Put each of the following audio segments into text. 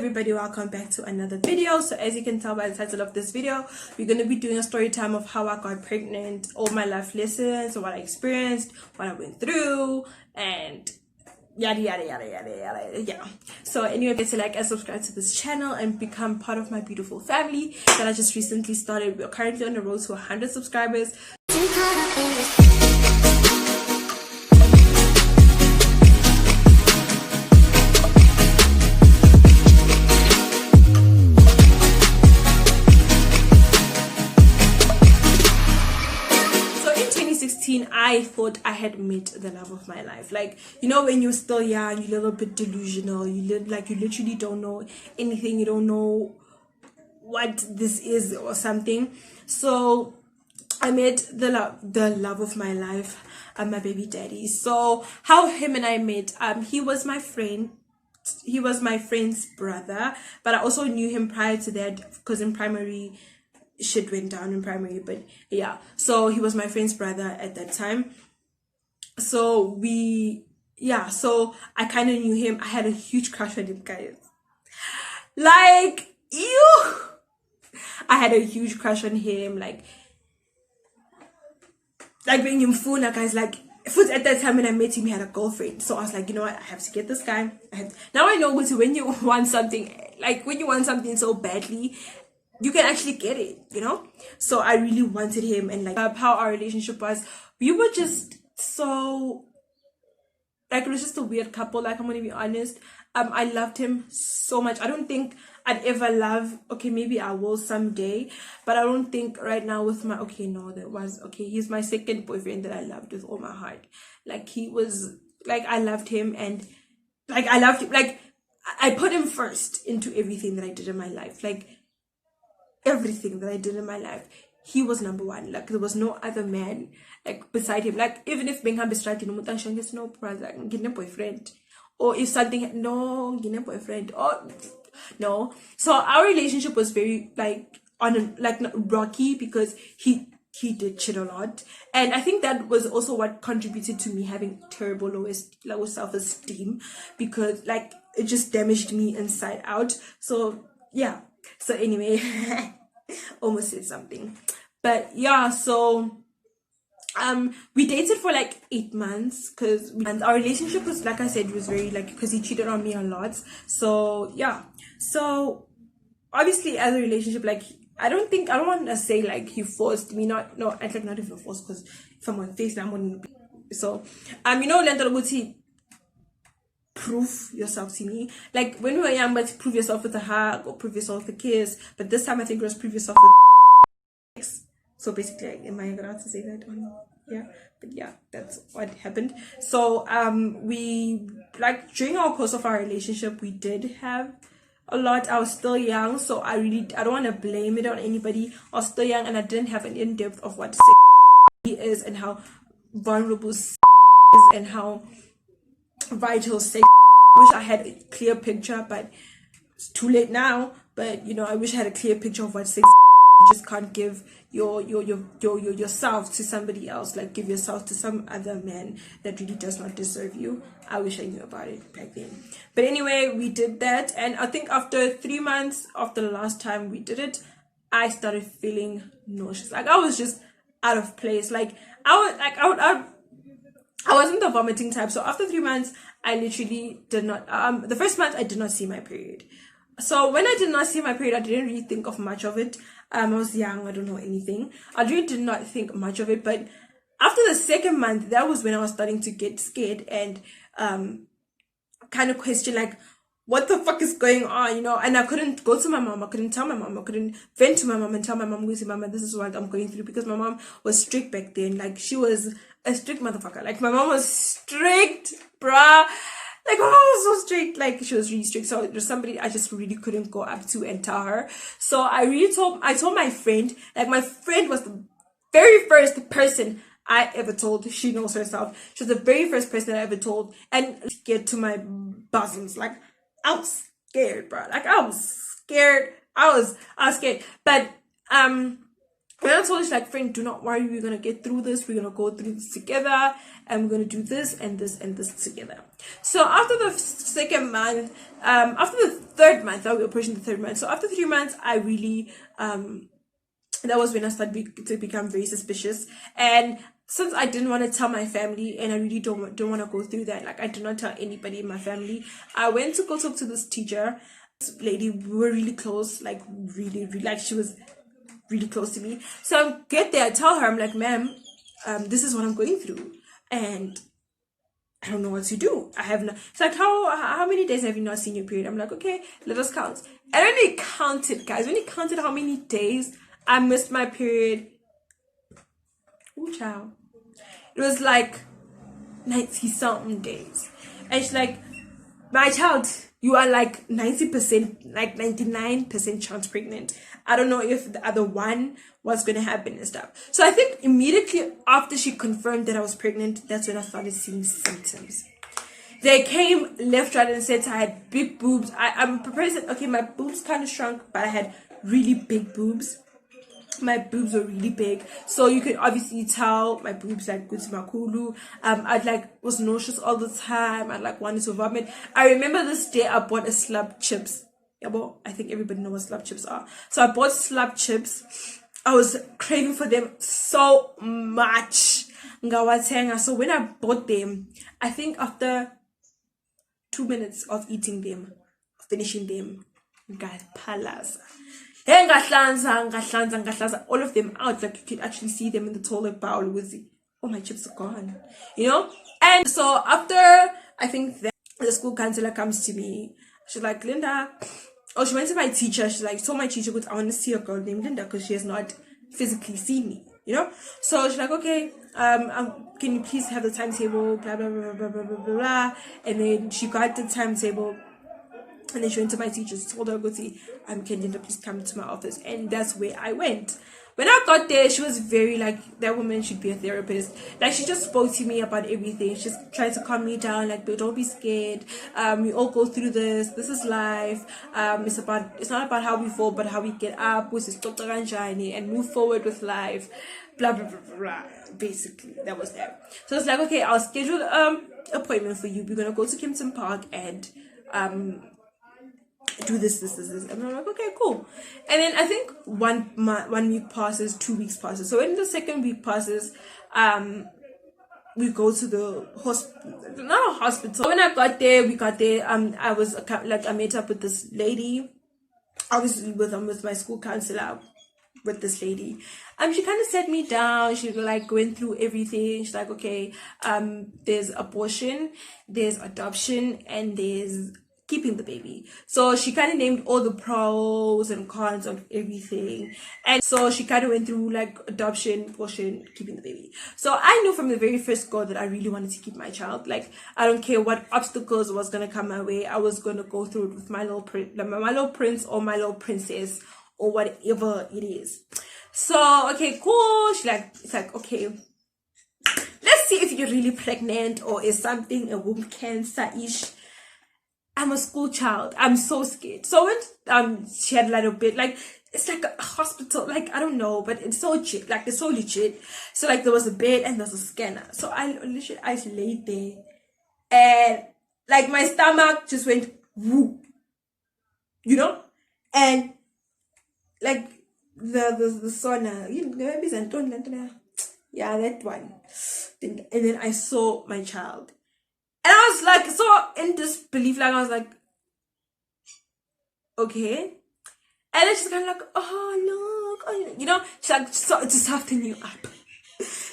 Everybody, welcome back to another video. So as you can tell by the title of this video, we're going to be doing a story time of how I got pregnant, all my life lessons, what I experienced, what I went through, and yada yada yada yada yada. Yeah, so anyway, get to like and subscribe to this channel and become part of my beautiful family that I just recently started. We're currently on the road to 100 subscribers. I thought I had met the love of my life. Like, you know, when you're still young, you're a little bit delusional, you literally don't know anything, you don't know what this is or something. So I met the love of my life, my baby daddy. So how him and I met, he was my friend's brother, but I also knew him prior to that because in primary shit went down in primary. But yeah, so he was my friend's brother at that time. So so I kind of knew him. I had a huge crush on him, guys. Like, I had a huge crush on him. Like being in Funa, guys. Like, at that time when I met him, he had a girlfriend. So I was like, you know what, I have to get this guy. Now I know when you want something, like when you want something so badly, you can actually get it, you know. So I really wanted him, and like how our relationship was, we were just so, like, it was just a weird couple. Like, I'm gonna be honest, I loved him so much. I don't think I'd ever love, okay, maybe I will someday, but I don't think right now with my, he's my second boyfriend that I loved with all my heart. Like, he was, like, I loved him, and like I loved him, like I put him first into everything that I did in my life. Like, everything that I did in my life, he was number one. Like, there was no other man like beside him. Like, even if Bengham Bistrati no brother, get a boyfriend, or if something, no, get a boyfriend, or no. So our relationship was very like rocky because he did shit a lot, and I think that was also what contributed to me having terrible low self-esteem, because like it just damaged me inside out. So yeah. So anyway, almost said something, but yeah. So we dated for like 8 months, and our relationship was, like I said, was very like, because he cheated on me a lot. So yeah. So obviously, as a relationship, like, I don't want to say like he forced me. Not even forced, because if I'm on face, I'm on. So you know, Lentolobuti, prove yourself to me. Like, when we were young, but prove yourself with a hug or prove yourself with a kiss. But this time I think it was prove yourself with sex. So basically, am I allowed to say that or no? Yeah, but yeah, that's what happened. So we, like, during our course of our relationship, we did have a lot. I was still young, so I don't want to blame it on anybody. I was still young, and I didn't have an in-depth of what sex is and how vulnerable sex is and how vital sex. I wish I had a clear picture, but it's too late now. But you know, I wish I had a clear picture of what sex. You just can't give your yourself to somebody else. Like, give yourself to some other man that really does not deserve you. I wish I knew about it back then. But anyway, we did that, and I think after 3 months after the last time we did it, I started feeling nauseous. Like, I was just out of place. Like, I wasn't the vomiting type. So after 3 months, I literally did not, the first month I did not see my period. So when I did not see my period, I didn't really think of much of it. I was young, I don't know anything. I really did not think much of it. But after the second month, that was when I was starting to get scared and kind of question, like, what the fuck is going on, you know? And I couldn't go to my mom. I couldn't tell my mom. I couldn't vent to my mom and tell my mom, Mama, this is what I'm going through. Because my mom was strict back then. Like, she was a strict motherfucker. Like, my mom was strict, bruh. Like, my mom was so strict. Like, she was really strict. So it was somebody I just really couldn't go up to and tell her. So I told my friend. Like, my friend was the very first person I ever told. She knows herself. She was the very first person I ever told. And scared to my bosoms. Like, I was scared, bro. Like, I was scared. I was scared. But And I told her, like, friend, do not worry, we're gonna get through this, we're gonna go through this together, and we're gonna do this and this and this together. So after the second month, after the third month, we were approaching the third month. So after 3 months, I really that was when I started to become very suspicious. And since I didn't want to tell my family, and I really don't want to go through that, like I did not tell anybody in my family, I went to go talk to this teacher. This lady, we were really close, like really, really, like she was really close to me. So I get there, I tell her, I'm like, ma'am, this is what I'm going through, and I don't know what to do. I have no. It's like, how many days have you not seen your period? I'm like, okay, let us count. And when we counted, guys, when we counted how many days I missed my period, ooh, child, it was like 90 something days. And she's like, my child, you are like 90%, like 99% chance pregnant. I don't know if the other one was going to happen and stuff. So I think immediately after she confirmed that I was pregnant, that's when I started seeing symptoms. They came left, right, and center. I had big boobs. I'm prepared. Okay, my boobs kind of shrunk, but I had really big boobs. My boobs were really big, so you could obviously tell my boobs like good to my kulu. I'd like was nauseous all the time. I like wanted to vomit. I remember this day I bought a slab chips. Yeah, well, I think everybody knows what slab chips are. So I bought slab chips. I was craving for them so much. So when I bought them, I think after 2 minutes of eating them, finishing them, guys, palace. All of them out, like you could actually see them in the toilet bowl with the, oh, my chips are gone, you know. And so after, I think the school counselor comes to me. She's like, Linda, oh, she went to my teacher. She's like, told my teacher, I want to see a girl named Linda because she has not physically seen me, you know. So she's like, okay, can you please have the timetable, blah blah blah blah blah blah blah. And then she got the timetable. And then she went to my teachers, told her, go see, can Linda please come to my office? And that's where I went. When I got there, she was very like, that woman should be a therapist. Like, she just spoke to me about everything. She just tried to calm me down, like, but don't be scared. We all go through this. This is life. It's not about how we fall, but how we get up, which is and move forward with life. Blah, blah, blah, blah, blah. Basically, that was that. So it's like, okay, I'll schedule appointment for you. We're going to go to Kempton Park and do this. And I'm like, okay, cool. And then I think 1 week passes, 2 weeks passes. So when the second week passes, we go to the hospital, not a hospital. When I got there, I was like, I met up with this lady, obviously with my school counselor, with this lady. She kind of sat me down. She like went through everything. She's like, okay, there's abortion, there's adoption, and there's keeping the baby. So she kind of named all the pros and cons of everything. And so she kind of went through like adoption, abortion, keeping the baby. So I knew from the very first go that I really wanted to keep my child. Like, I don't care what obstacles was going to come my way. I was going to go through it with my little prince or my little princess or whatever it is. So, okay, cool. It's like, okay, let's see if you're really pregnant or is something a womb cancer-ish. I'm a school child. I'm so scared. So when she had a little bit, like, it's like a hospital, like, I don't know, but it's so legit, like, it's so legit. So like there was a bed and there's a scanner. So I laid there and like my stomach just went whoop, you know, and like the sauna, you know, yeah, that one. And then I saw my child. And I was like, so in disbelief, like I was like, okay. And then she's kind of like, oh, look, oh, you know, she's like, so to soften you up.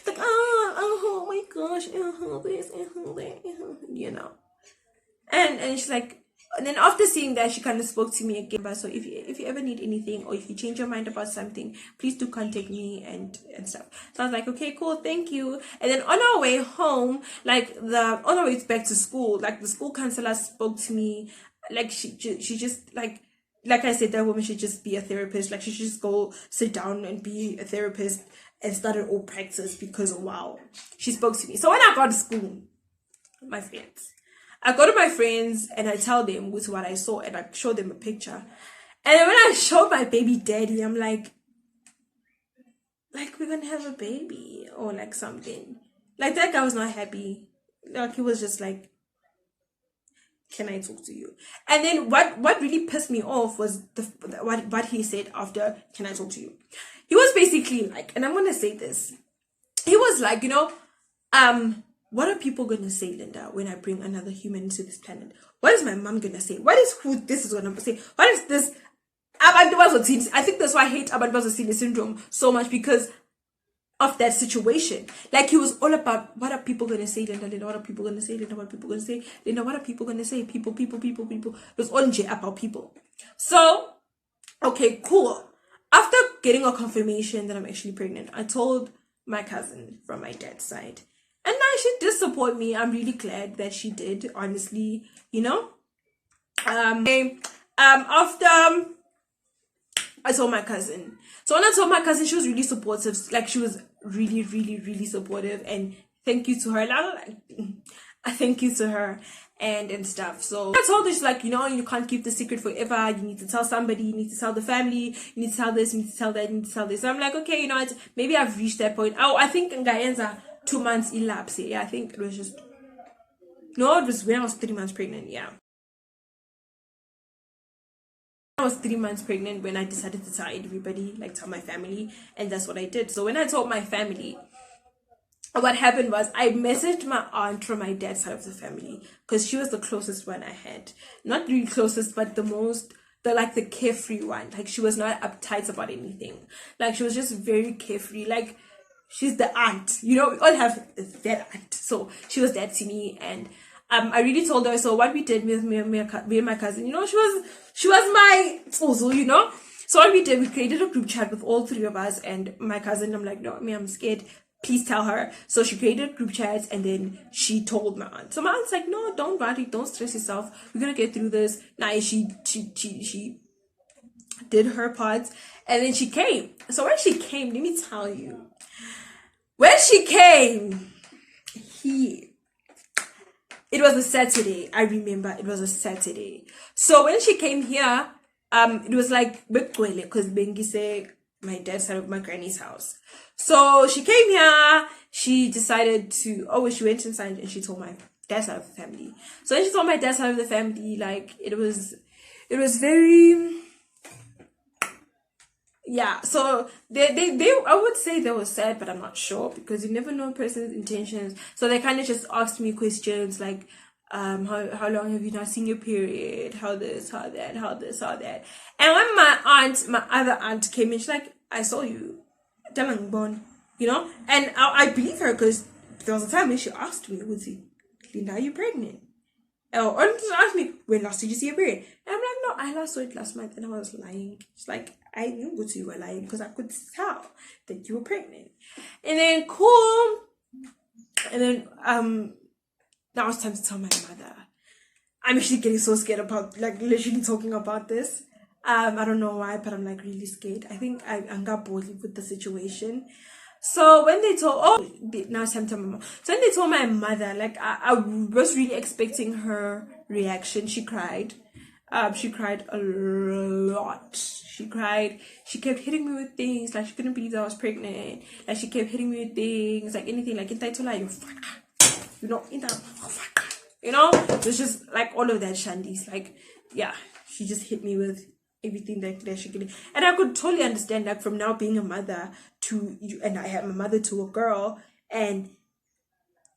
Like, oh my gosh, this, you know. And she's like, and then after seeing that, she kind of spoke to me again. So if you ever need anything or if you change your mind about something, please do contact me and stuff. So I was like, okay, cool, thank you. And then on our way home, on our way back to school, like the school counselor spoke to me, like she just like I said, that woman should just be a therapist. Like she should just go sit down and be a therapist and start an old practice because wow, she spoke to me. So when I got to school, my friends, I go to my friends and I tell them with what I saw and I show them a picture. And then when I showed my baby daddy, I'm like, like, we're gonna have a baby or like something. Like, that guy was not happy. Like, he was just like, can I talk to you? And then what really pissed me off was what he said after, can I talk to you? He was basically like, and I'm gonna say this. He was like, what are people gonna say, Linda, when I bring another human into this planet? What is my mom gonna say? What is who this is gonna say? What is this? I think that's why I hate Abantu syndrome so much, because of that situation. Like, he was all about, what are people gonna say, Linda? Linda, what are people gonna say? Linda, what are people gonna say? Linda, what are people gonna say? People. It was all about people. So, okay, cool. After getting a confirmation that I'm actually pregnant, I told my cousin from my dad's side. And now she did support me. I'm really glad that she did, honestly, After I told my cousin. So when I told my cousin, she was really supportive. Like, she was really, really, really supportive. And thank you to her. I thank you to her and stuff. So I told her, she's like, you can't keep the secret forever. You need to tell somebody. You need to tell the family. You need to tell this. You need to tell that. You need to tell this. So I'm like, okay, maybe I've reached that point. Oh, I think Ngayenza 2 months elapsed. Yeah, I think it was just... No, it was when I was 3 months pregnant. Yeah. I was 3 months pregnant when I decided to tell everybody, like tell my family, and that's what I did. So when I told my family, what happened was I messaged my aunt from my dad's side of the family, because she was the closest one I had. Not really closest, but the carefree one. Like, she was not uptight about anything. Like, she was just very carefree. Like, she's the aunt, we all have that aunt. So she was that to me, and I really told her. So what we did with me and my cousin, she was my fuzu, So what we did, we created a group chat with all three of us and my cousin. I'm like, no, I'm scared. Please tell her. So she created a group chat, and then she told my aunt. So my aunt's like, no, don't worry, don't stress yourself. We're gonna get through this. Now she did her part, and then she came. So when she came, let me tell you, when she came, it was a Saturday. I remember it was a Saturday. So when she came here, it was like because Bengi say my dad's side of my granny's house. So she came here. She decided to. She went inside and she told my dad's side of the family. So when she told my dad's side of the family, like it was very. Yeah, so they I would say they were sad, but I'm not sure, because you never know a person's intentions. So they kind of just asked me questions like, how long have you not seen your period? How this, how that, how this, how that. And when my other aunt came in, she's like, I saw you, born, and I believe her, because there was a time when she asked me, Linda, are you pregnant? Or she asked me, when last did you see your period? And I'm like, no, I last saw it last month, and I was lying. She's like, I knew you were lying, because I could tell that you were pregnant. And then cool. And then now it's time to tell my mother. I'm actually getting so scared about, like, literally talking about this. I don't know why, but I'm like really scared. I think I got bored with the situation. So when they told, now it's time to tell my mom. So when they told my mother, like I was really expecting her reaction. She cried. She cried a lot. She cried. She kept hitting me with things, like she couldn't believe that I was pregnant. Like she kept hitting me with things, like anything, like in Taitola, you fuck, in that, it was just like all of that shandies. Like, yeah, she just hit me with everything that she could. And I could totally understand, like, from now being a mother to you, and I am a mother to a girl, and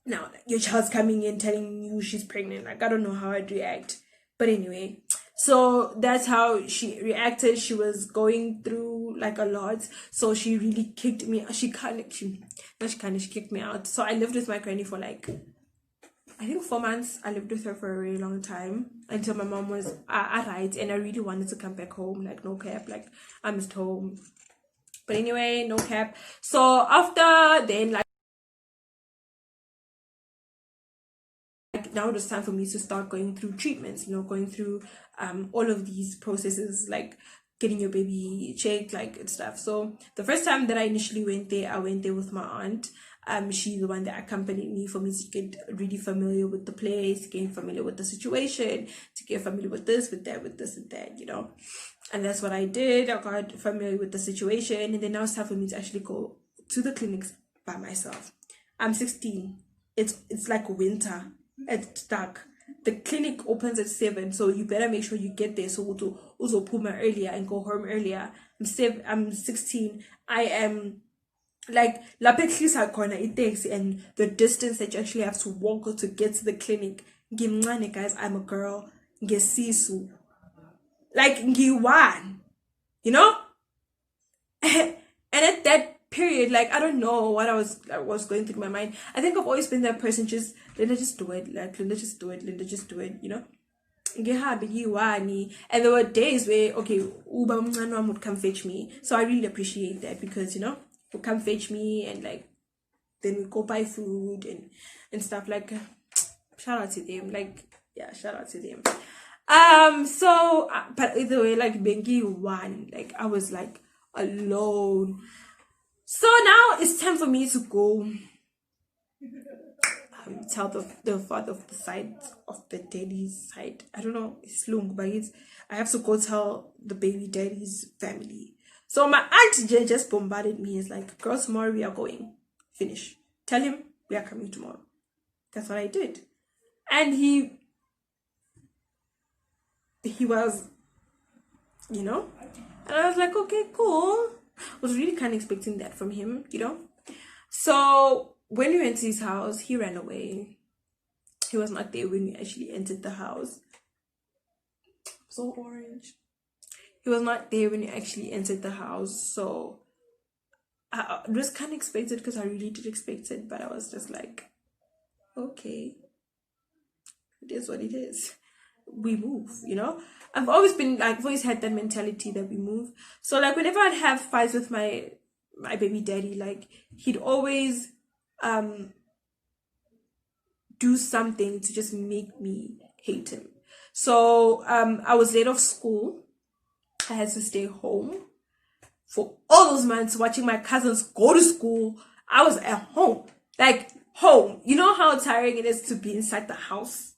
now your child's coming in telling you she's pregnant. Like, I don't know how I'd react. But anyway, so that's how she reacted. She was going through like a lot, so she really kicked me. She kicked me out. So I lived with my granny for like, I think 4 months. I lived with her for a really long time, until my mom was alright, and I really wanted to come back home. Like, no cap, like I missed home. But anyway, no cap. So after then, like now it was time for me to start going through treatments, going through all of these processes, like getting your baby checked, like and stuff. So the first time that I initially went there, I went there with my aunt. She's the one that accompanied me, for me to get really familiar with the place, get familiar with the situation, to get familiar with this, with that, with this and that, And that's what I did. I got familiar with the situation, and then now it's time for me to actually go to the clinics by myself. I'm 16. It's like winter. It's dark. The clinic opens at 7, so you better make sure you get there. So to also puma earlier and go home earlier. I'm 16. I am like lapet corner it takes, and the distance that you actually have to walk to get to the clinic. Guys, I'm a girl. Ngesisu. Like ngiwan, you know? And at that period, like I don't know what I was going through my mind. I think I've always been that person, just Linda, just do it, like Linda, just do it, Linda, just do it, you know. And there were days where Uba Mnanwam would come fetch me, so I really appreciate that, because you know, would come fetch me, and like then we go buy food and stuff. Like shout out to them, like yeah, shout out to them. But either way, like Bengi one, like I was like alone. So now it's time for me to go tell the father of the side of the daddy's side. I don't know, it's long, but I have to go tell the baby daddy's family. So my aunt just bombarded me. It's like, girl, tomorrow we are going. Finish. Tell him we are coming tomorrow. That's what I did. And he was, you know, and I was like, okay, cool. I was really kind of expecting that from him, you know. So when we went to his house, he ran away. He was not there when we actually entered the house. So orange. He was not there when we actually entered the house. So I was kind of expected, because I really did expect it, but I was just like, okay, it is what it is. We move, you know. I've always had that mentality that we move. So like whenever I'd have fights with my baby daddy, like he'd always do something to just make me hate him. So I was late off school. I had to stay home for all those months watching my cousins go to school. I was at home, like home. You know how tiring it is to be inside the house?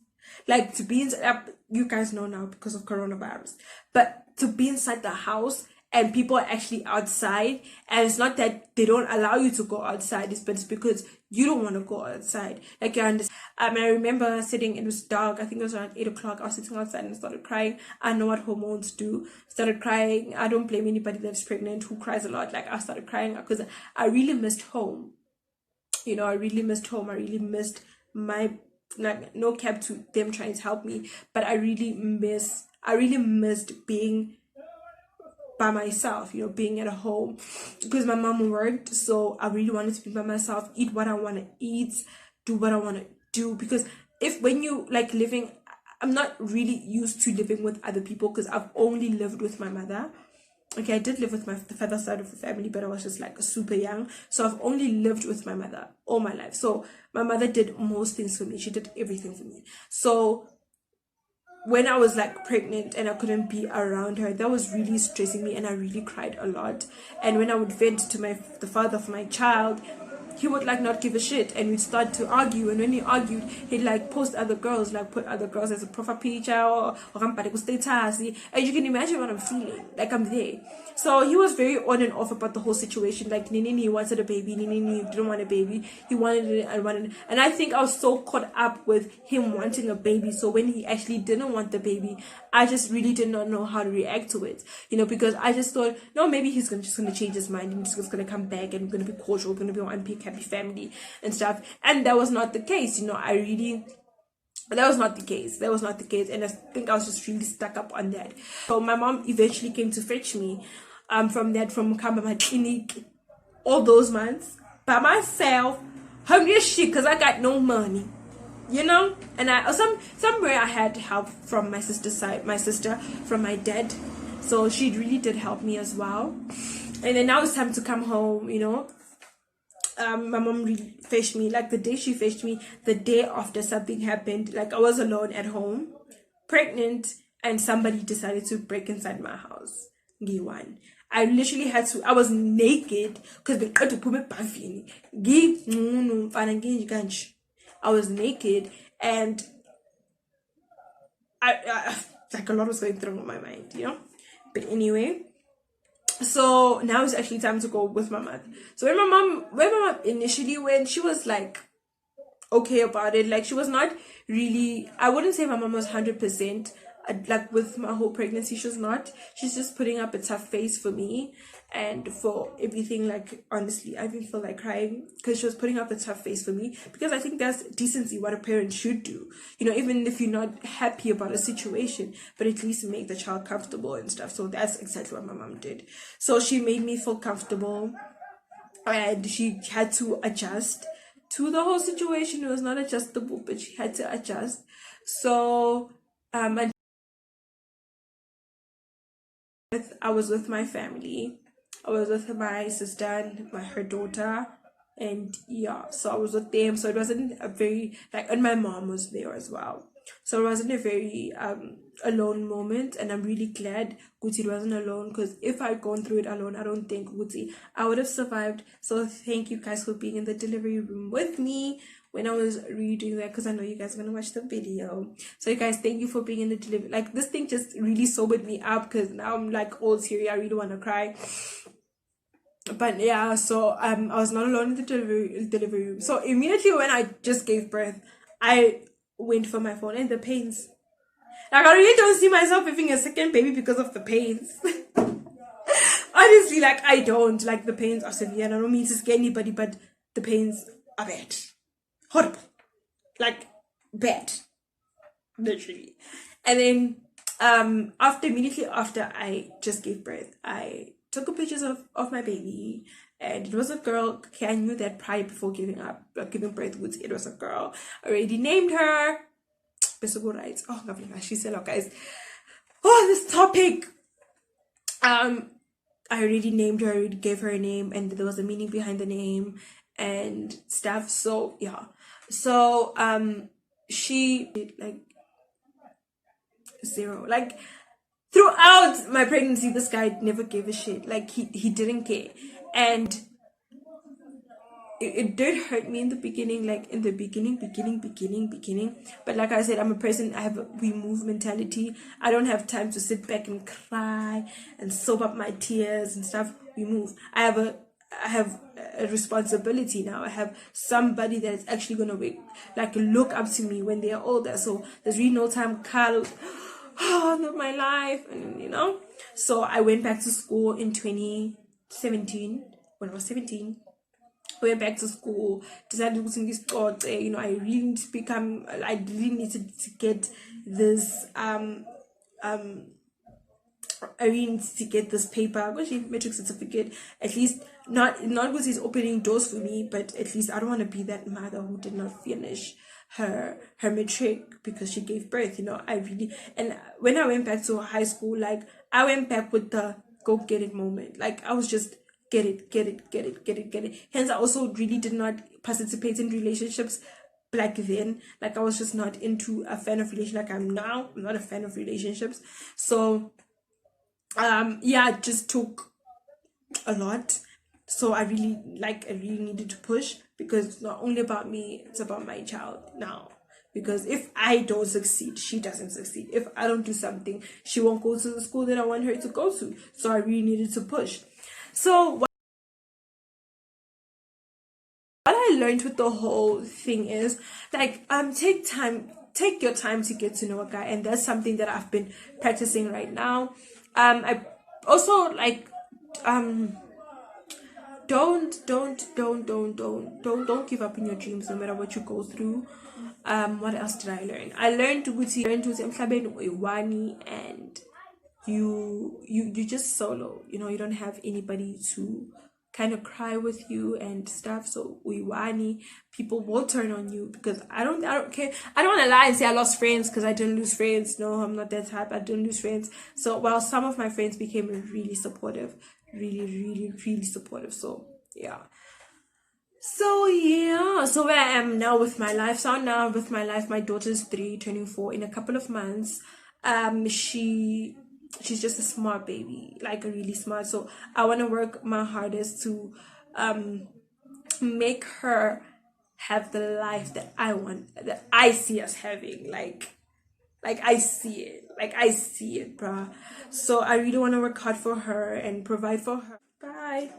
Like to be inside, you guys know now because of coronavirus, but to be inside the house and people are actually outside, and it's not that they don't allow you to go outside, but it's because you don't want to go outside. Like you understand. I remember sitting, it was dark, I think it was around 8 o'clock, I was sitting outside and started crying. I know what hormones do. Started crying. I don't blame anybody that's pregnant who cries a lot. Like I started crying because I really missed home. You know, I really missed home. I really missed my, like, no cap to them trying to help me, but I really missed being by myself, you know, being at home, because my mom worked. So I really wanted to be by myself, eat what I want to eat, do what I want to do. Because when you like living, I'm not really used to living with other people, because I've only lived with my mother. Okay, I did live with the father's side of the family, but I was just like super young. So I've only lived with my mother all my life. So my mother did most things for me. She did everything for me. So when I was like pregnant and I couldn't be around her, that was really stressing me, and I really cried a lot. And when I would vent to the father of my child, he would like not give a shit, and we'd start to argue. And when he argued, he'd like post other girls, like put other girls as a profile picture or status. And you can imagine what I'm feeling, like I'm there. So he was very on and off about the whole situation. Like Nini wanted a baby, Nini didn't want a baby, he wanted it and wanted it. And I think I was so caught up with him wanting a baby, so when he actually didn't want the baby, I just really did not know how to react to it, you know, because I just thought, no, maybe he's just gonna change his mind, and he's just gonna come back, and we're gonna be cordial, we're gonna be one big happy family and stuff. And that was not the case, you know. That was not the case. And I think I was just really stuck up on that. So my mom eventually came to fetch me from Kamba clinic, all those months by myself, hungry as shit, because I got no money, you know. And somewhere I had help from my sister's side, from my dad, so she really did help me as well. And then now it's time to come home, you know. My mom really fetched me. Like the day she fetched me, the day after something happened, like I was alone at home, pregnant, and somebody decided to break inside my house. One, I literally had to, I was naked because they tried to put me back in. I was naked, and I like a lot was going through my mind, you know. But anyway, So now it's actually time to go with my mom. So when my mom initially went, she was like okay about it. Like she was not really, I wouldn't say my mom was 100% like with my whole pregnancy. She was not. She's just putting up a tough face for me and for everything. Like honestly, I even feel like crying because she was putting up a tough face for me, because I think that's decency, what a parent should do, you know, even if you're not happy about a situation, but at least make the child comfortable and stuff. So that's exactly what my mom did. So she made me feel comfortable, and she had to adjust to the whole situation. It was not adjustable, but she had to adjust. So and I was with my family. I was with my sister and her daughter, and yeah, so I was with them. So it wasn't a very like, and my mom was there as well. So it wasn't a very alone moment, and I'm really glad Guti wasn't alone, because if I'd gone through it alone, I don't think Guti I would have survived. So thank you guys for being in the delivery room with me when I was redoing that, because I know you guys are gonna watch the video. So you guys, thank you for being in the delivery. Like this thing just really sobered me up, because now I'm like all teary. I really want to cry. But yeah, so I was not alone in the delivery room. So immediately when I just gave birth, I went for my phone, and the pains. Like I really don't see myself having a second baby because of the pains. Honestly, like I don't. Like the pains are severe, and I don't mean to scare anybody, but the pains are bad. Horrible. Like bad. Literally. And then after immediately after I just gave birth, I took a pictures of my baby, and it was a girl. Okay, I knew that prior before giving birth. It was a girl. I already named her. Right. Oh, she said, "Look, guys, oh, this topic. I already named her. I already gave her a name, and there was a meaning behind the name and stuff. So yeah. So she did like zero. Like throughout my pregnancy, this guy never gave a shit. Like he didn't care, and it did hurt me in the beginning, like in the beginning. But like I said, I'm a person, I have a we move mentality. I don't have time to sit back and cry and soak up my tears and stuff. We move. I have a responsibility now. I have somebody that's actually gonna look up to me when they are older. So there's really no time, Carl. Oh, live my life, and you know. So I went back to school in 2017 when I was 17. Went back to school, decided to this thought, you know, I really need to I really needed to get this I really need to get this paper, which is metric certificate. At least not because he's opening doors for me, but at least I don't want to be that mother who did not finish her matric because she gave birth. You know, I really, and when I went back to high school, like I went back with the go get it moment. Like I was just get it. Hence, I also really did not participate in relationships back then. Like I was just not into a fan of relationships. Like I'm now, I'm not a fan of relationships. So yeah, it just took a lot. So I really needed to push, because it's not only about me, it's about my child now. Because if I don't succeed, she doesn't succeed. If I don't do something, she won't go to the school that I want her to go to. So I really needed to push. So what I learned with the whole thing is like take your time to get to know a guy, and that's something that I've been practicing right now. I also like don't give up in your dreams no matter what you go through. What else did I learn? I learned to emhlabeni uyi-one, and you just solo. You know, you don't have anybody to kind of cry with you and stuff. So uyi-one, people will turn on you, because I don't care. I don't want to lie and say I lost friends, because I didn't lose friends. No, I'm not that type. I didn't lose friends. So while some of my friends became really supportive, really supportive. So yeah. So yeah, so where I am now with my life. So now with my life, my daughter's 3, turning 4 in a couple of months. She's just a smart baby, like a really smart. So I want to work my hardest to make her have the life that I want, that I see us having. Like Like I see it. Like I see it, bruh. So I really want to work hard for her and provide for her. Bye.